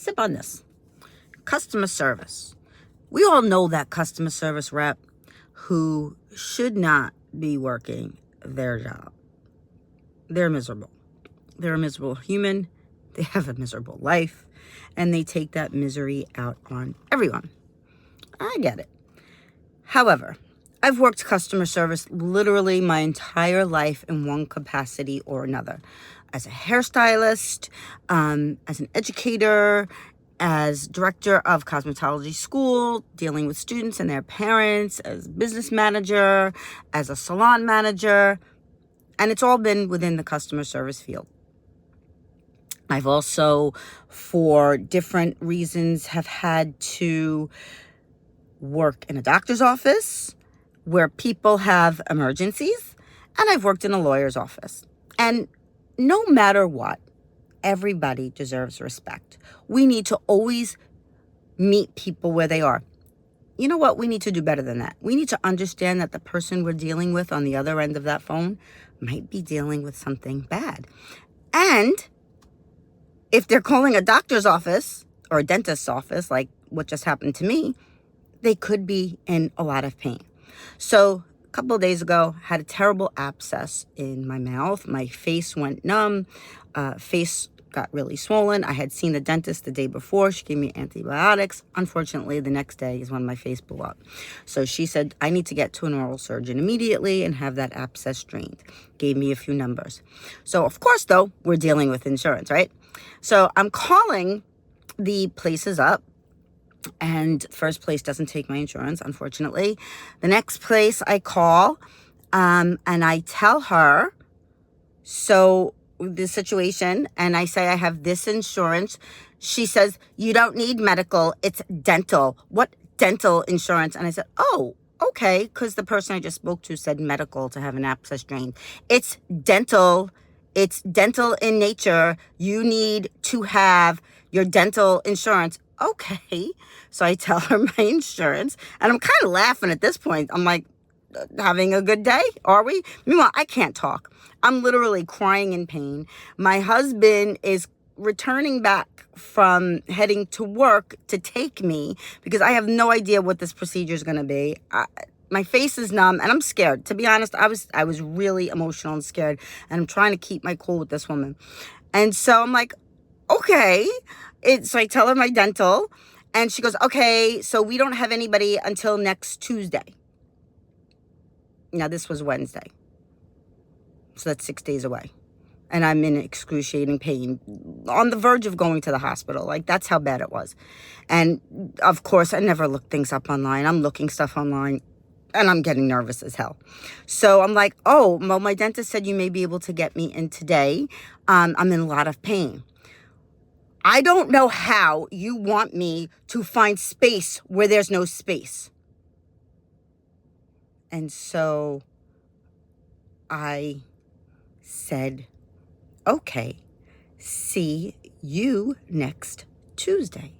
Sip on this. Customer service. We all know that customer service rep who should not be working their job. They're miserable. They're a miserable human. They have a miserable life. And they take that misery out on everyone. I get it. However, I've worked customer service literally my entire life in one capacity or another. As a hairstylist, as an educator, as director of cosmetology school, dealing with students and their parents, as business manager, as a salon manager, and it's all been within the customer service field. I've also, for different reasons, have had to work in a doctor's office where people have emergencies, and I've worked in a lawyer's office. And no matter what, everybody deserves respect. We need to always meet people where they are. You know what? We need to do better than that. We need to understand that the person we're dealing with on the other end of that phone might be dealing with something bad. And if they're calling a doctor's office or a dentist's office, like what just happened to me, they could be in a lot of pain. So a couple of days ago, had a terrible abscess in my mouth. My face went numb. Face got really swollen. I had seen the dentist the day before. She gave me antibiotics. Unfortunately, the next day is when my face blew up. So she said, I need to get to an oral surgeon immediately and have that abscess drained. Gave me a few numbers. So of course, though, we're dealing with insurance, right? So I'm calling the places up. And first place doesn't take my insurance, unfortunately. The next place I call, and I tell her, so the situation, and I say I have this insurance. She says, you don't need medical, it's dental. What dental insurance? And I said, oh, okay, because the person I just spoke to said medical to have an abscess drained. It's dental. It's dental in nature. You need to have your dental insurance. Okay. So I tell her my insurance, and I'm kind of laughing at this point. I'm like, having a good day, are we? Meanwhile, I can't talk. I'm literally crying in pain. My husband is returning back from heading to work to take me because I have no idea what this procedure is going to be. My face is numb and I'm scared. To be honest, I was really emotional and scared, and I'm trying to keep my cool with this woman. And so I'm like, okay. So I tell her my dental, and she goes, okay, so we don't have anybody until next Tuesday. Now, this was Wednesday. So that's 6 days away. And I'm in excruciating pain, on the verge of going to the hospital. Like, that's how bad it was. And, of course, I never look things up online. I'm looking stuff online, and I'm getting nervous as hell. So I'm like, oh, well, my dentist said you may be able to get me in today. I'm in a lot of pain. I don't know how you want me to find space where there's no space. And so I said, okay, see you next Tuesday.